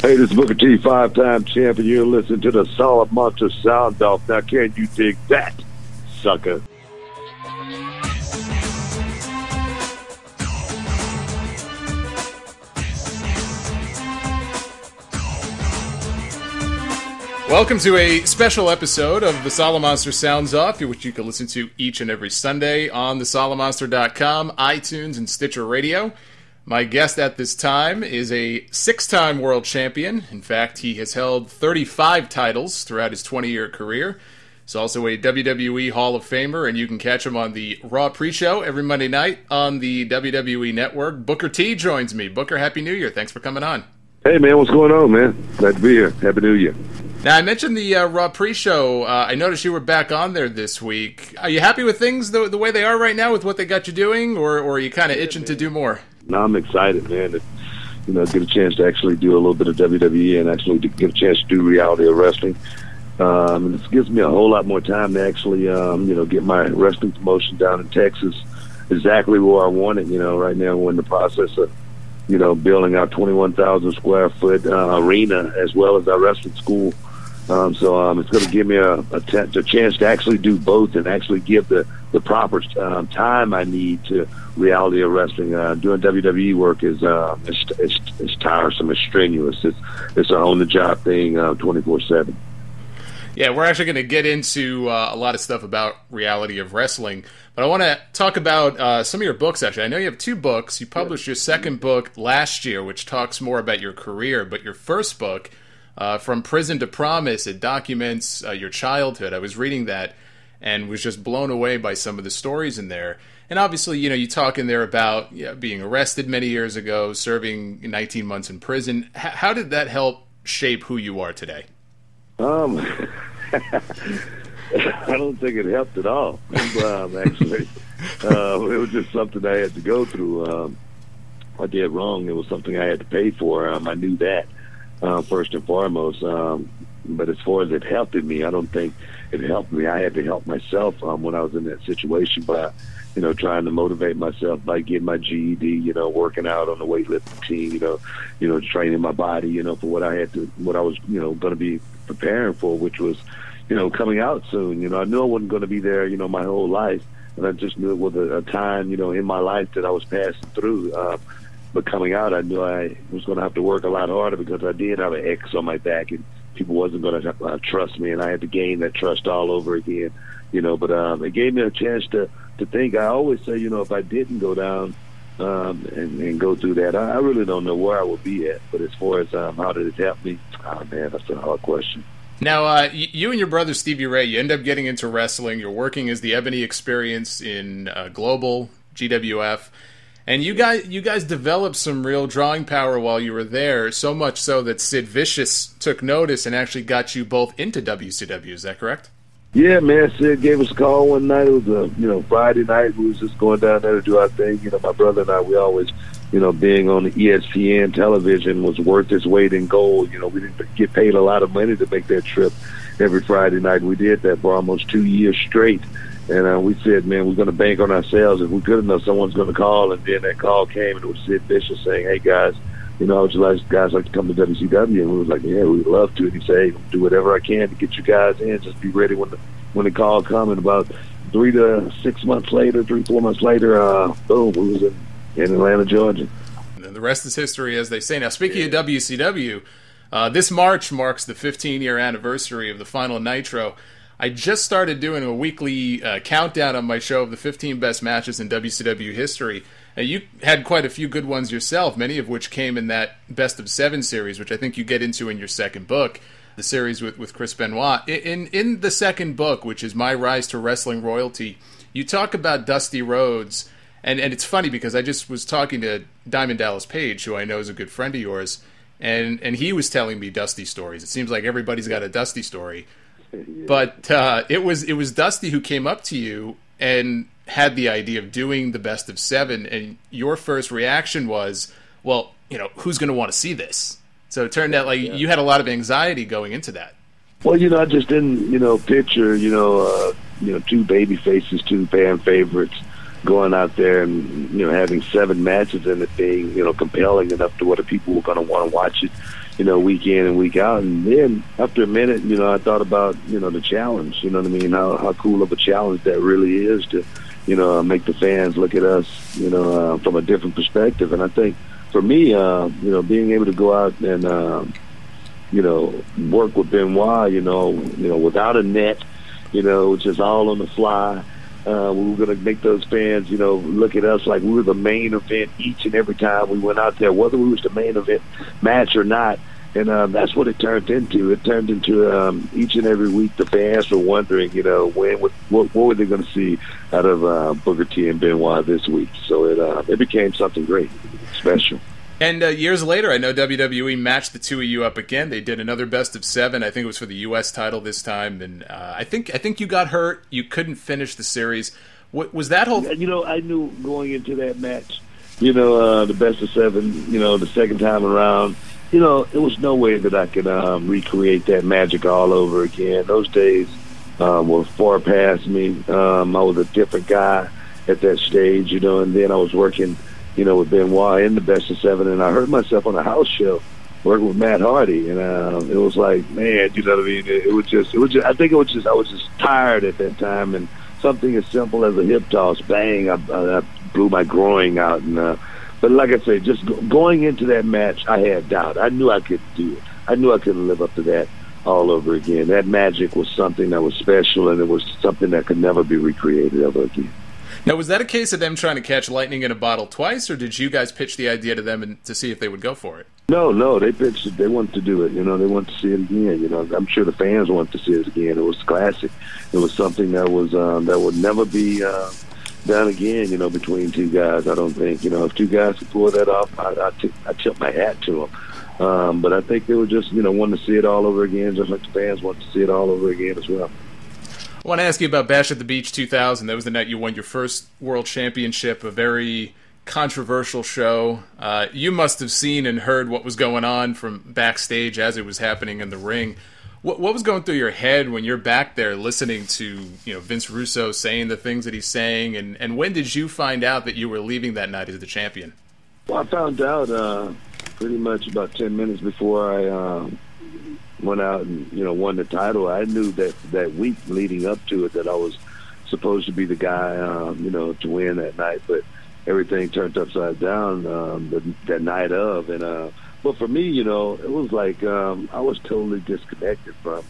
Hey, this is Booker T, 5-time champion. You're listening to the Solomonster Sounds Off. Now, can you dig that, sucker? Welcome to a special episode of the Solomonster Sounds Off, which you can listen to each and every Sunday on the Solomonster.com, iTunes, and Stitcher Radio. My guest at this time is a 6-time world champion. In fact, he has held 35 titles throughout his 20-year career. He's also a WWE Hall of Famer, and you can catch him on the Raw pre-show every Monday night on the WWE Network. Booker T joins me. Booker, Happy New Year. Thanks for coming on. Hey, man, what's going on, man? Glad to be here. Happy New Year. Now, I mentioned the Raw pre-show. I noticed you were back on there this week. Are you happy with things the way they are right now with what they got you doing, or are you kind of itching to do more? No, I'm excited, man, to get a chance to actually do a little bit of WWE and actually to get a chance to do reality of wrestling. This gives me a whole lot more time to actually, get my wrestling promotion down in Texas exactly where I want it. Right now we're in the process of, building our 21,000 square foot arena as well as our wrestling school. So it's going to give me a chance to actually do both and actually give the proper time I need to reality of wrestling. Doing WWE work is it's tiresome, it's strenuous. It's an on-the-job thing 24/7. Yeah, we're actually going to get into a lot of stuff about reality of wrestling, but I want to talk about some of your books, actually. I know you have 2 books. You published your second book last year, which talks more about your career, but your first book, From Prison to Promise, it documents your childhood. I was reading that and was just blown away by some of the stories in there. And obviously, you talk in there about being arrested many years ago, serving 19 months in prison. How did that help shape who you are today? I don't think it helped at all. Actually, it was just something I had to go through. I did wrong. It was something I had to pay for. I knew that first and foremost. But as far as it helped me, I don't think it helped me. I had to help myself when I was in that situation by, trying to motivate myself by getting my GED, working out on the weightlifting team, training my body, for what I was, going to be preparing for, which was, coming out soon. I knew I wasn't going to be there, my whole life. And I just knew it was a time, in my life that I was passing through. But coming out, I knew I was going to have to work a lot harder because I did have an X on my back and people wasn't going to trust me, and I had to gain that trust all over again, but it gave me a chance to think. I always say, if I didn't go down and go through that, I really don't know where I would be at. But as far as how did it help me, man, that's a hard question. Now, you and your brother Stevie Ray, you end up getting into wrestling. You're working as the Ebony Experience in Global, GWF. And you guys developed some real drawing power while you were there, so much so that Sid Vicious took notice and actually got you both into WCW. Is that correct? Yeah, man. Sid gave us a call one night. It was a Friday night. We was just going down there to do our thing. My brother and I, we always, being on the ESPN television was worth its weight in gold. We didn't get paid a lot of money to make that trip every Friday night. We did that for almost 2 years straight. And we said, man, we're going to bank on ourselves. If we good enough, someone's going to call. And then that call came, and it was Sid Vicious saying, hey, guys, I would like guys like to come to WCW. And we was like, yeah, we'd love to. And he said, hey, do whatever I can to get you guys in. Just be ready when the call comes. And about 3 to 4 months later, boom, we was in Atlanta, Georgia. And the rest is history, as they say. Now, speaking of WCW, this March marks the 15-year anniversary of the final Nitro. I just started doing a weekly countdown on my show of the 15 best matches in WCW history. You had quite a few good ones yourself, many of which came in that Best of 7 series, which I think you get into in your second book, the series with Chris Benoit. In the second book, which is My Rise to Wrestling Royalty, you talk about Dusty Rhodes, and it's funny because I just was talking to Diamond Dallas Page, who I know is a good friend of yours, and he was telling me Dusty stories. It seems like everybody's got a Dusty story. But it was Dusty who came up to you and had the idea of doing the Best of 7, and your first reaction was, well, who's going to want to see this? So it turned out you had a lot of anxiety going into that. Well, I just didn't, picture, two baby faces, 2 fan favorites, going out there and, having 7 matches and it being, compelling enough to where the people were going to want to watch it, week in and week out. And then after a minute, I thought about, the challenge, you know what I mean? How cool of a challenge that really is to, make the fans look at us, from a different perspective. And I think for me, being able to go out and, work with Benoit, without a net, just all on the fly. We were going to make those fans, look at us like we were the main event each and every time we went out there, whether we was the main event match or not. And that's what it turned into. It turned into each and every week the fans were wondering, what were they going to see out of Booker T and Benoit this week. So it became something great, special. And years later, I know WWE matched the two of you up again. They did another best of 7. I think it was for the US title this time. And I think you got hurt. You couldn't finish the series. What was that whole? I knew going into that match, the best of 7. The second time around, it was no way that I could recreate that magic all over again. Those days were far past me. I was a different guy at that stage, and then I was working, with Benoit in the best of 7, and I heard myself on a house show working with Matt Hardy, and it was like, man, you know what I mean? It was just, I think I was just tired at that time, and something as simple as a hip toss, bang, I blew my groin out, and but like I say, just going into that match, I had doubt. I knew I could do it. I knew I couldn't live up to that all over again. That magic was something that was special, and it was something that could never be recreated ever again. Now, was that a case of them trying to catch lightning in a bottle twice, or did you guys pitch the idea to them and to see if they would go for it? No, they pitched it. They wanted to do it. They wanted to see it again. I'm sure the fans wanted to see it again. It was classic. It was something that was that would never be done again. Between two guys, I don't think. If two guys could pull that off, I tip my hat to them. But I think they were just wanting to see it all over again, just like the fans want to see it all over again as well. I want to ask you about Bash at the Beach 2000. That was the night you won your first world championship, a very controversial show. You must have seen and heard what was going on from backstage as it was happening in the ring. What was going through your head when you're back there listening to Vince Russo saying the things that he's saying, and when did you find out that you were leaving that night as the champion? Well, I found out pretty much about 10 minutes before I went out and won the title. I knew that week leading up to it that I was supposed to be the guy to win that night, but everything turned upside down that night of. And but for me, it was like I was totally disconnected from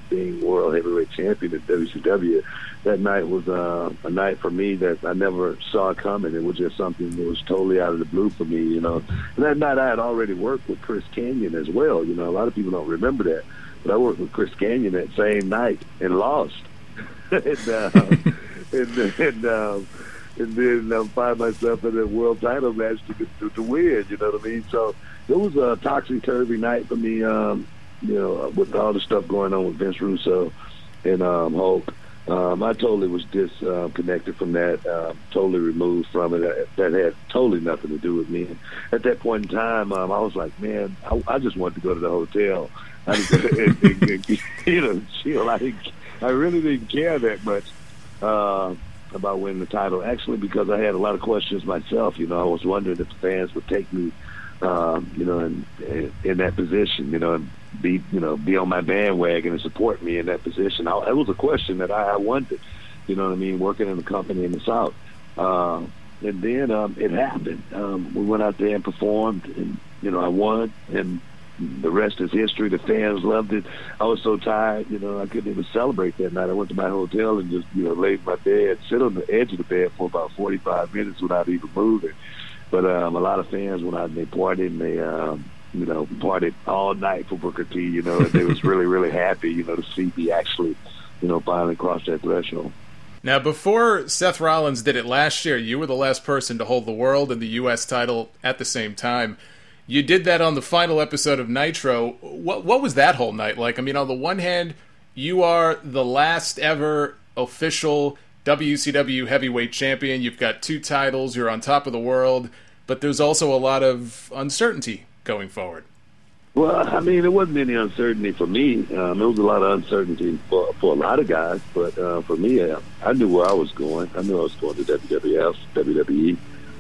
being world heavyweight champion at WCW. That night was a night for me that I never saw coming. It was just something that was totally out of the blue for me. And that night I had already worked with Chris Kanyon as well. A lot of people don't remember that, but I worked with Chris Kanyon that same night and lost. And then find myself in a world title match to win. You know what I mean? So it was a topsy-turvy night for me. With all the stuff going on with Vince Russo and Hulk. I totally was disconnected from that, totally removed from it. That had totally nothing to do with me. At that point in time, I was like, man, I just wanted to go to the hotel. Chill. I really didn't care that much about winning the title. Actually, because I had a lot of questions myself. I was wondering if the fans would take me, in that position, and be on my bandwagon and support me in that position. It was a question that I wondered, working in a company in the South. And then it happened. We went out there and performed, and, I won, and the rest is history. The fans loved it. I was so tired, I couldn't even celebrate that night. I went to my hotel and just, laid in my bed, sit on the edge of the bed for about 45 minutes without even moving. But a lot of fans went out and they partied, and they, partied all night for Booker T, and they was really, really happy, to see me actually, finally cross that threshold. Now, before Seth Rollins did it last year, you were the last person to hold the world and the US title at the same time. You did that on the final episode of Nitro. What was that whole night like? I mean, on the one hand, you are the last ever official WCW heavyweight champion. You've got 2 titles. You're on top of the world. But there's also a lot of uncertainty going forward. Well, I mean, there wasn't any uncertainty for me. There was a lot of uncertainty for a lot of guys, but for me, I knew where I was going. I knew I was going to WWF, WWE.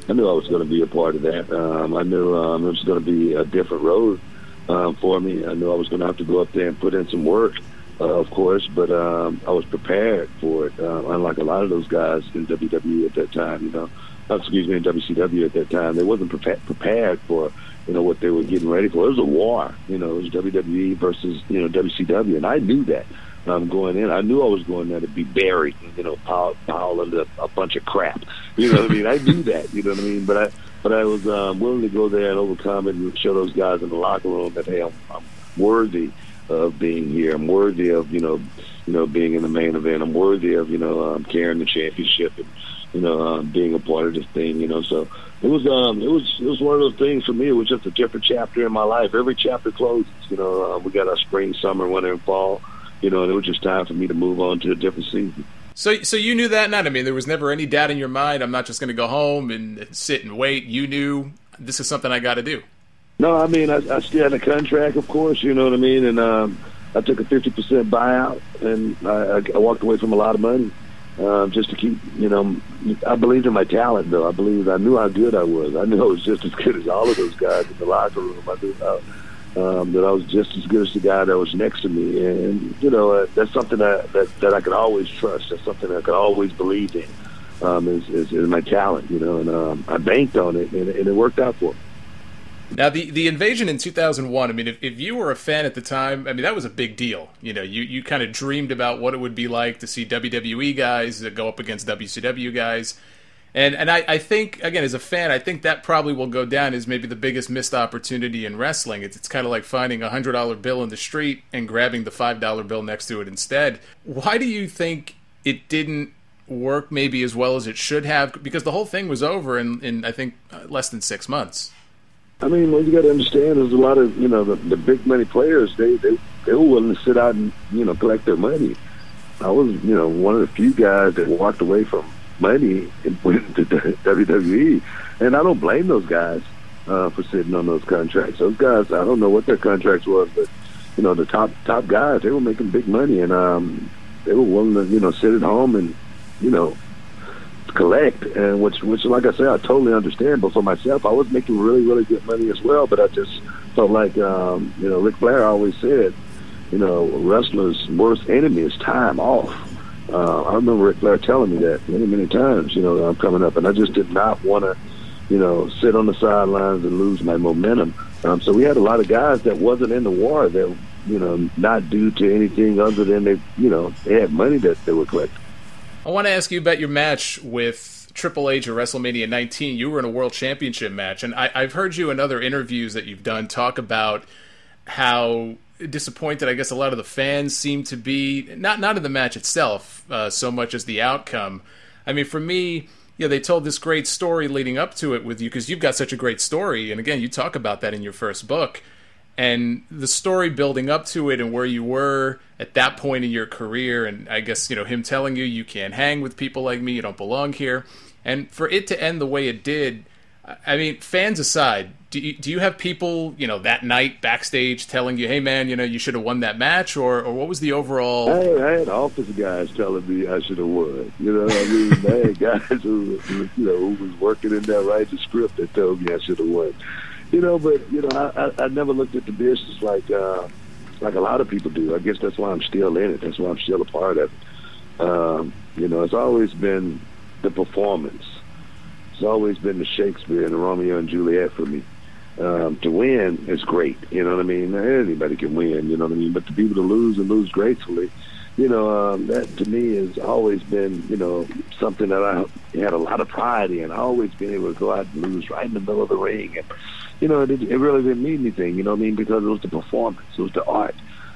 I knew I was going to be a part of that. I knew it was going to be a different road for me. I knew I was going to have to go up there and put in some work, of course, but I was prepared for it, unlike a lot of those guys in WWE at that time, in WCW at that time. They wasn't prepared for what they were getting ready for. It was a war. It was WWE versus, WCW, and I knew that going in. I knew I was going there to be buried, pile under a bunch of crap. You know what I mean? I knew that, you know what I mean? But I was willing to go there and overcome it and show those guys in the locker room that, hey, I'm worthy of being here. I'm worthy of, being in the main event. I'm worthy of, carrying the championship and, being a part of this thing, So it was one of those things for me. It was just a different chapter in my life. Every chapter closes, we got our spring, summer, winter, and fall, and it was just time for me to move on to a different season. So you knew that night. I mean, there was never any doubt in your mind. I'm not just going to go home and sit and wait. You knew this is something I got to do. No, I mean, I still had a contract, of course, you know what I mean? And I took a 50% buyout, and I walked away from a lot of money. Just to keep, I believed in my talent, though. I knew how good I was. I knew I was just as good as all of those guys in the locker room. I knew that I was just as good as the guy that was next to me. And, that's something that I could always trust. That's something I could always believe in, is my talent, and I banked on it, and it worked out for me. Now, the invasion in 2001, I mean, if you were a fan at the time, I mean, that was a big deal. You kind of dreamed about what it would be like to see WWE guys go up against WCW guys. And I think, again, as a fan, I think that probably will go down as maybe the biggest missed opportunity in wrestling. It's kind of like finding a $100 bill in the street and grabbing the $5 bill next to it instead. Why do you think it didn't work maybe as well as it should have? Because the whole thing was over in I think, less than 6 months. I mean, what you got to understand is a lot of, the big money players, they were willing to sit out and, collect their money. I was, one of the few guys that walked away from money and went to WWE. And I don't blame those guys for sitting on those contracts. Those guys, I don't know what their contracts was, but, the top guys, they were making big money. And they were willing to, sit at home and, collect, and which like I said, I totally understand. But for myself, I was making really, really good money as well. But I just felt like, Ric Flair always said, wrestler's worst enemy is time off. I remember Ric Flair telling me that many, many times, I'm coming up, and I just did not want to, sit on the sidelines and lose my momentum. So we had a lot of guys that wasn't in the war that, not due to anything other than they had money that they were collecting. I want to ask you about your match with Triple H at WrestleMania 19. You were in a World Championship match, and I've heard you in other interviews that you've done talk about how disappointed, I guess, a lot of the fans seem to be, not in the match itself so much as the outcome. I mean, for me, they told this great story leading up to it with you, because you've got such a great story, and again, you talk about that in your first book. And the story building up to it and where you were at that point in your career, and I guess, him telling you can't hang with people like me, you don't belong here. And for it to end the way it did, I mean, fans aside, do you have people, that night backstage telling you, hey, man, you should have won that match? Or what was the overall... I had office guys telling me I should have won. I had guys who was working in there writing the script that told me I should have won. I never looked at the business like a lot of people do. I guess that's why I'm still in it. That's why I'm still a part of it. It's always been the performance. It's always been the Shakespeare and the Romeo and Juliet for me. To win is great. You know what I mean? Anybody can win. You know what I mean? But to be able to lose and lose gracefully, that to me has always been, something that I had a lot of pride in. I always been able to go out and lose right in the middle of the ring. And, it really didn't mean anything, because it was the performance. It was the art.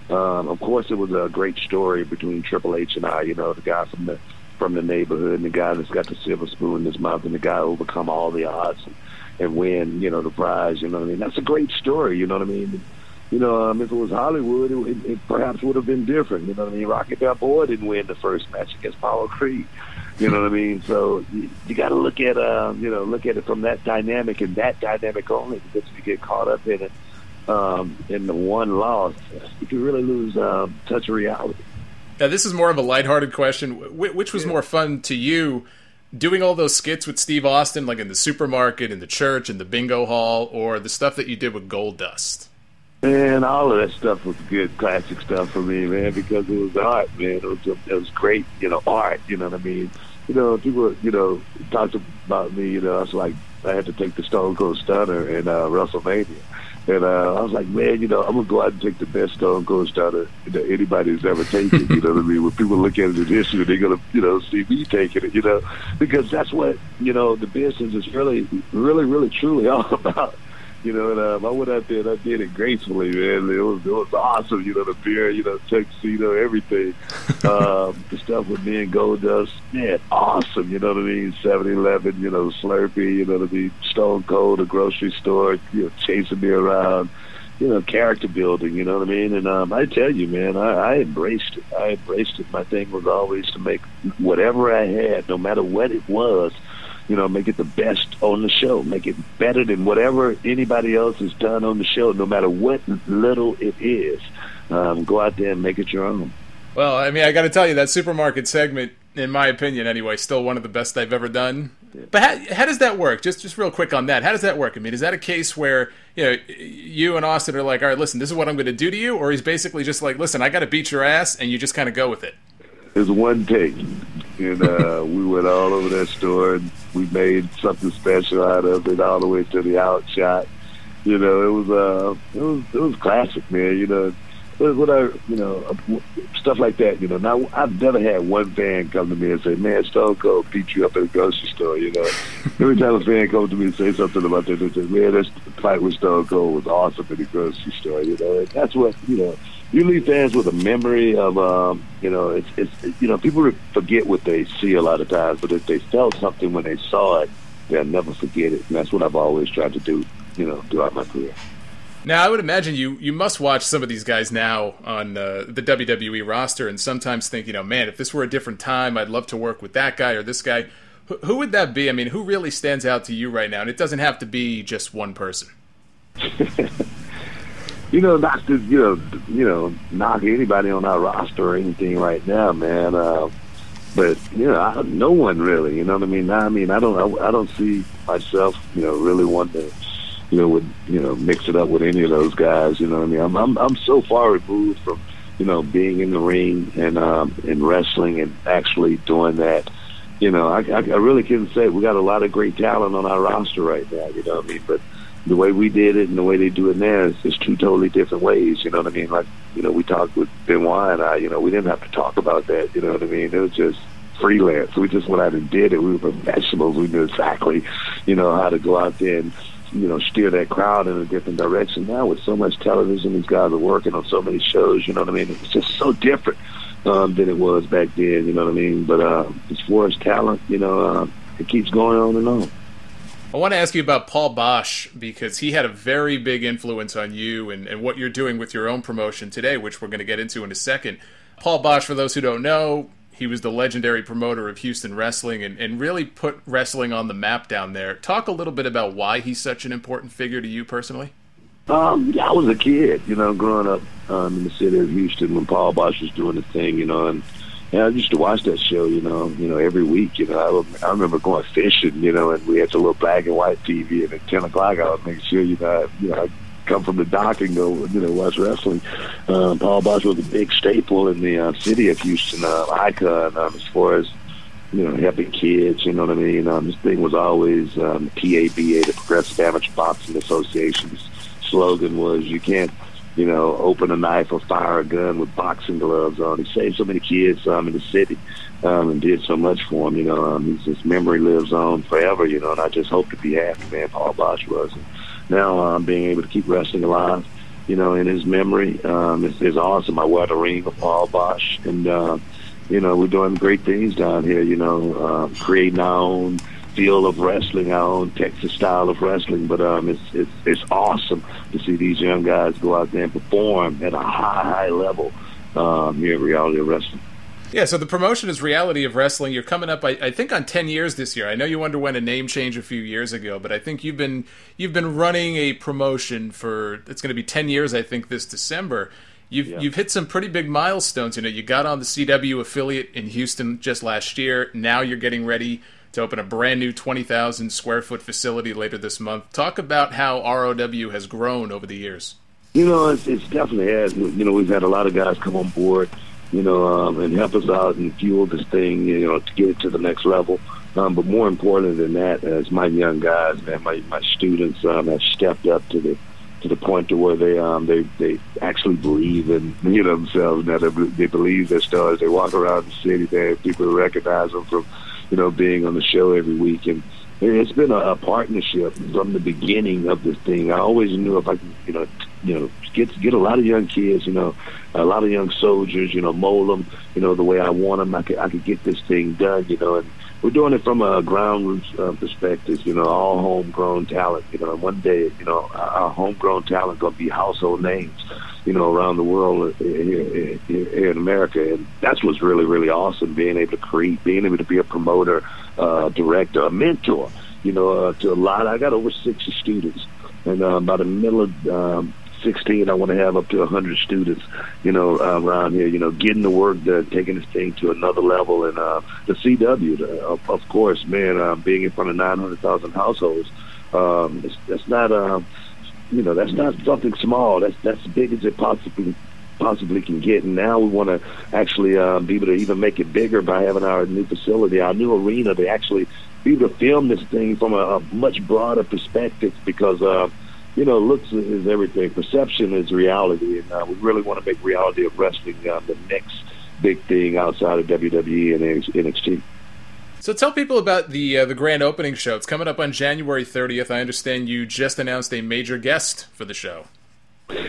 Of course, it was a great story between Triple H and I, the guy from the neighborhood, and the guy that's got the silver spoon in his mouth, and the guy who overcome all the odds and win, the prize, That's a great story, If it was Hollywood, it perhaps would have been different, Rocky Balboa didn't win the first match against Apollo Creed, So you got to look at it from that dynamic and that dynamic only, because if you get caught up in it, in the one loss, you can really lose touch of reality. Now, this is more of a lighthearted question. Which was more fun to you, doing all those skits with Steve Austin, like in the supermarket, in the church, in the bingo hall, or the stuff that you did with Goldust? Man, all of that stuff was good, classic stuff for me, man, because it was art, man. It was great, art, you know what I mean? People, talked about me, I was like, I had to take the Stone Cold Stunner in WrestleMania. And I was like, man, I'm going to go out and take the best Stone Cold Stunner that anybody's ever taken, you know what I mean? When people look at it in history, they're going to, see me taking it, because that's what, the business is really, really, really, truly all about. And I went out there and I did it gracefully, man. It was awesome, the beer, tuxedo, everything. The stuff with me and Goldust, man, awesome, you know what I mean? 7-Eleven, Slurpee, you know what I mean? Stone Cold, a grocery store, chasing me around, character building, you know what I mean? And I tell you, man, I embraced it. My thing was always to make whatever I had, no matter what it was, make it the best on the show, make it better than whatever anybody else has done on the show, no matter what little it is. Go out there and make it your own. Well, I mean, I got to tell you, that supermarket segment, in my opinion anyway, still one of the best I've ever done. Yeah. But how does that work? Just real quick on that. How does that work? I mean, is that a case where, you and Austin are like, all right, listen, this is what I'm going to do to you? Or he's basically just like, listen, I got to beat your ass, and you just kind of go with it? It's one take. And we went all over that store, and we made something special out of it all the way to the outshot. It was classic, man. Stuff like that. Now I've never had one fan come to me and say, "Man, Stone Cold beat you up at a grocery store." Every time a fan comes to me and say something about that, they say, "Man, this fight with Stone Cold was awesome at the grocery store." And that's what you leave fans with a memory of, people forget what they see a lot of times, but if they felt something when they saw it, they'll never forget it. And that's what I've always tried to do, throughout my career. Now, I would imagine you must watch some of these guys now on the WWE roster and sometimes think, man, if this were a different time, I'd love to work with that guy or this guy. Who would that be? I mean, who really stands out to you right now? And it doesn't have to be just one person. Not to, knock anybody on our roster or anything right now, man. But no one really. You know what I mean? I don't see myself, really wanting to, mix it up with any of those guys. You know what I mean? I'm so far removed from, being in the ring and wrestling and actually doing that. I really couldn't say. We got a lot of great talent on our roster right now. You know what I mean? But the way we did it and the way they do it now is two totally different ways, you know what I mean? Like, we talked with Benoit and I, we didn't have to talk about that, you know what I mean? It was just freelance. We just went out and did it. We were professionals. We knew exactly, how to go out there and, steer that crowd in a different direction. Now with so much television, these guys are working on so many shows, you know what I mean? It's just so different than it was back then, you know what I mean? But as far as talent, it keeps going on and on. I want to ask you about Paul Bosch, because he had a very big influence on you and what you're doing with your own promotion today, which we're going to get into in a second. Paul Bosch, for those who don't know, he was the legendary promoter of Houston wrestling and really put wrestling on the map down there. Talk a little bit about why he's such an important figure to you personally. I was a kid, growing up in the city of Houston when Paul Bosch was doing the thing, and I used to watch that show, every week. I remember going fishing, and we had the little black and white TV, and at 10 o'clock I would make sure, I come from the dock and go, watch wrestling. Paul Bosch was a big staple in the city of Houston, icon, as far as, helping kids, you know what I mean? This thing was always PABA, the Progressive Amateur Boxing Association's slogan was, you can't, open a knife or fire a gun with boxing gloves on. He saved so many kids in the city and did so much for him. His memory lives on forever, and I just hope to be happy, man, Paul Bosch was. And now being able to keep wrestling alive, in his memory is awesome. I wear the ring of Paul Bosch, and, we're doing great things down here, creating our own feel of wrestling, our own Texas style of wrestling, but it's awesome to see these young guys go out there and perform at a high level here in reality of wrestling. Yeah, so the promotion is Reality of Wrestling. You're coming up, I think, on 10 years this year. I know you underwent a name change a few years ago, but I think you've been running a promotion for, it's going to be 10 years, I think, this December. You've hit some pretty big milestones. You know, you got on the CW affiliate in Houston just last year. Now you're getting ready to open a brand new 20,000 square foot facility later this month. Talk about how ROW has grown over the years. You know, it's definitely has. You know, we've had a lot of guys come on board, you know, and help us out and fuel this thing, you know, to get it to the next level. But more important than that, as my young guys, man, my students have stepped up to the point to where they actually believe in, you know, themselves. Now they believe their stars. They walk around the city, man, people recognize them from, you know, being on the show every week. And it's been a partnership from the beginning of this thing. I always knew if I could, you know, get a lot of young kids, you know, a lot of young soldiers, you know, mold them, you know, the way I want them. I could get this thing done, you know. And we're doing it from a ground roots perspective, you know, all homegrown talent, you know. And one day, you know, our homegrown talent going to be household names, you know, around the world here in America. And that's what's really, really awesome, being able to create, being able to be a promoter, director, a mentor, you know, to a lot. I got over 60 students. And by the middle of 16, I want to have up to 100 students, you know, around here, you know, getting the work done, taking this thing to another level. And the CW, of course, man, being in front of 900,000 households, that's not, you know, that's not something small. That's as big as it possibly can get. And now we want to actually be able to even make it bigger by having our new facility, our new arena, to actually be able to film this thing from a much broader perspective, because you know, looks is everything. Perception is reality, and we really want to make Reality of Wrestling the next big thing outside of WWE and NXT. So tell people about the grand opening show. It's coming up on January 30th. I understand you just announced a major guest for the show.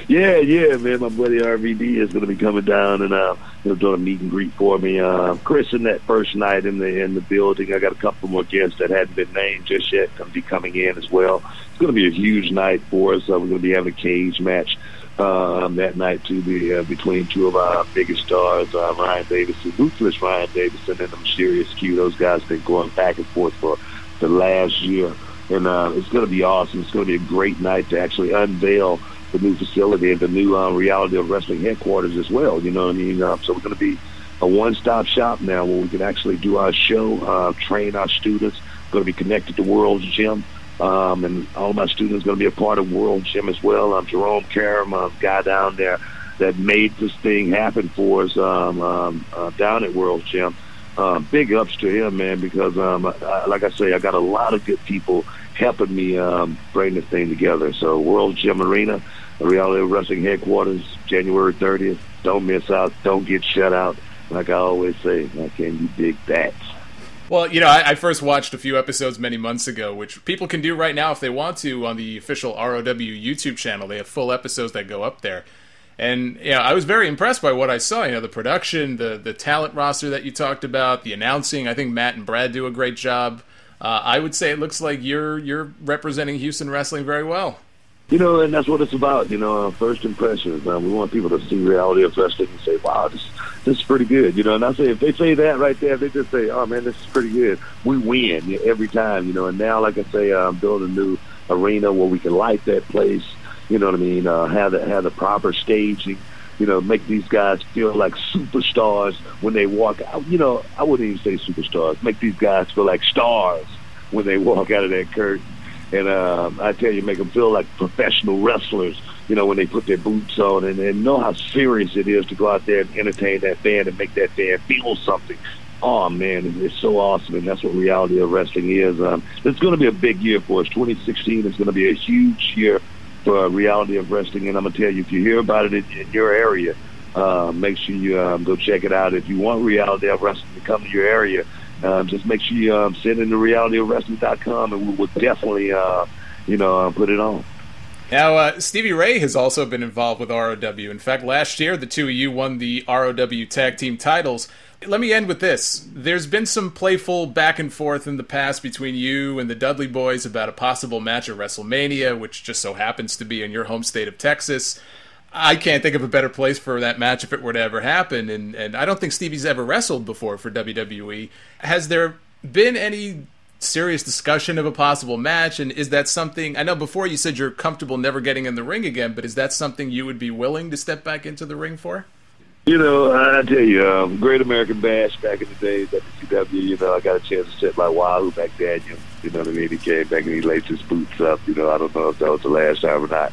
Yeah, man. My buddy RVD is going to be coming down and doing a meet and greet for me. Chris, in that first night in the building, I got a couple more guests that hadn't been named just yet, going to be coming in as well. It's going to be a huge night for us. We're going to be having a cage match that night too, between two of our biggest stars, Ryan Davison, Ruthless Ryan Davison, and the Mysterious Q. Those guys have been going back and forth for the last year, and it's going to be awesome. It's going to be a great night to actually unveil the new facility and the new Reality of Wrestling headquarters as well. You know what I mean? So we're going to be a one-stop shop now where we can actually do our show, train our students. Going to be connected to World's Gym. And all of my students are going to be a part of World Gym as well. Jerome Karam, a guy down there that made this thing happen for us down at World Gym. Big ups to him, man, because like I say, I got a lot of good people helping me bring this thing together. So World Gym Arena, the Reality of Wrestling headquarters, January 30th. Don't miss out. Don't get shut out. Like I always say, how can you dig that? Well, you know, I first watched a few episodes many months ago, which people can do right now if they want to on the official ROW YouTube channel. They have full episodes that go up there. And, you know, I was very impressed by what I saw. You know, the production, the talent roster that you talked about, the announcing. I think Matt and Brad do a great job. I would say it looks like you're representing Houston wrestling very well. You know, and that's what it's about, you know, first impressions. We want people to see Reality of Wrestling and say, wow, this is pretty good, you know. And I say, if they say that right there, they just say, oh, man, this is pretty good. We win every time, you know. And now, like I say, I'm building a new arena where we can light that place, you know what I mean, have the proper staging, you know, make these guys feel like superstars when they walk out. You know, I wouldn't even say superstars. Make these guys feel like stars when they walk out of that curtain. And I tell you, make them feel like professional wrestlers, you know, when they put their boots on, and know how serious it is to go out there and entertain that fan and make that fan feel something. Oh, man, it's so awesome, and that's what Reality of Wrestling is. It's going to be a big year for us. 2016 is going to be a huge year for Reality of Wrestling, and I'm going to tell you, if you hear about it in your area, make sure you go check it out. If you want Reality of Wrestling to come to your area, just make sure you send in to realityofwrestling.com, and we will definitely, put it on. Now, Stevie Ray has also been involved with ROW. In fact, last year, the two of you won the ROW Tag Team titles. Let me end with this. There's been some playful back and forth in the past between you and the Dudley Boys about a possible match at WrestleMania, which just so happens to be in your home state of Texas. I can't think of a better place for that match if it were to ever happen. And I don't think Stevie's ever wrestled before for WWE. Has there been any serious discussion of a possible match? And is that something, I know before you said you're comfortable never getting in the ring again, but is that something you would be willing to step back into the ring for? You know, I tell you, Great American Bash back in the days at the WCW, you know, I got a chance to sit by Wahoo back then. You know what I mean? He came back and he laced his boots up. You know, I don't know if that was the last time or not.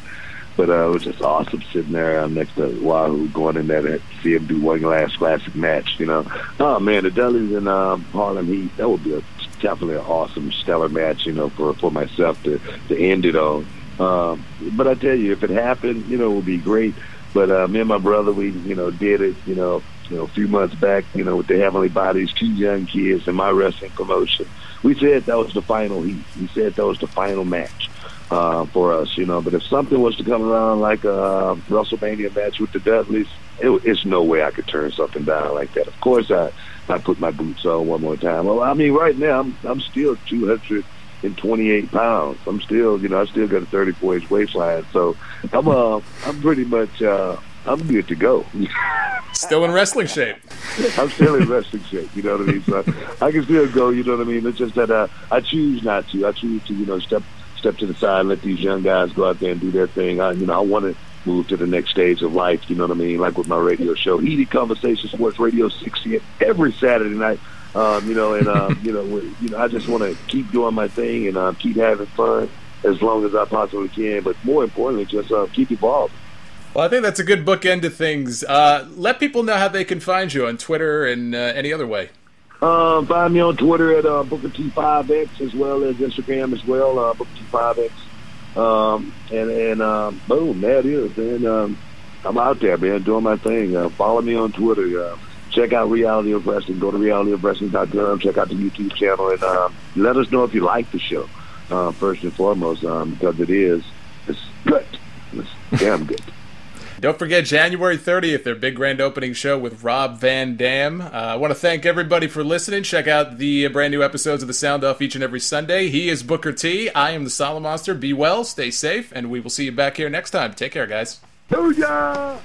But it was just awesome sitting there next to Wahoo, going in there to see him do one last classic match, you know. Oh, man, the Dudleys and Harlem Heat, that would be definitely an awesome, stellar match, you know, for myself to end it on. But I tell you, if it happened, you know, it would be great. But me and my brother, we, you know, did it, you know, a few months back, you know, with the Heavenly Bodies, 2 young kids in my wrestling promotion. We said that was the final heat. We said that was the final match for us, you know. But if something was to come around like a WrestleMania match with the Dudleys, it's no way I could turn something down like that. Of course, I put my boots on one more time. Well, I mean, right now, I'm still 228 pounds. I'm still, you know, I still got a 34-inch waistline. So I'm pretty much, I'm good to go. Still in wrestling shape. I'm still in wrestling shape, you know what I mean? So I can still go, you know what I mean? It's just that I choose not to. I choose to, you know, step to the side and let these young guys go out there and do their thing. I want to move to the next stage of life, you know what I mean? Like with my radio show, Heated Conversation Sports Radio 60 every Saturday night. You know, and I just want to keep doing my thing and keep having fun as long as I possibly can. But more importantly, just keep evolving. Well, I think that's a good bookend to things. Let people know how they can find you on Twitter and any other way. Find me on Twitter at Booker T5X as well as Instagram as well, Booker T5X. And boom, that is, man. I'm out there, man, doing my thing. Follow me on Twitter. Check out Reality of Wrestling. Go to realityofwrestling.com. Check out the YouTube channel and let us know if you like the show. First and foremost, because it's good. It's damn good. Don't forget January 30th, their big grand opening show with Rob Van Dam. I want to thank everybody for listening. Check out the brand new episodes of The Sound Off each and every Sunday. He is Booker T. I am the Solomonster. Be well, stay safe, and we will see you back here next time. Take care, guys. Booyah!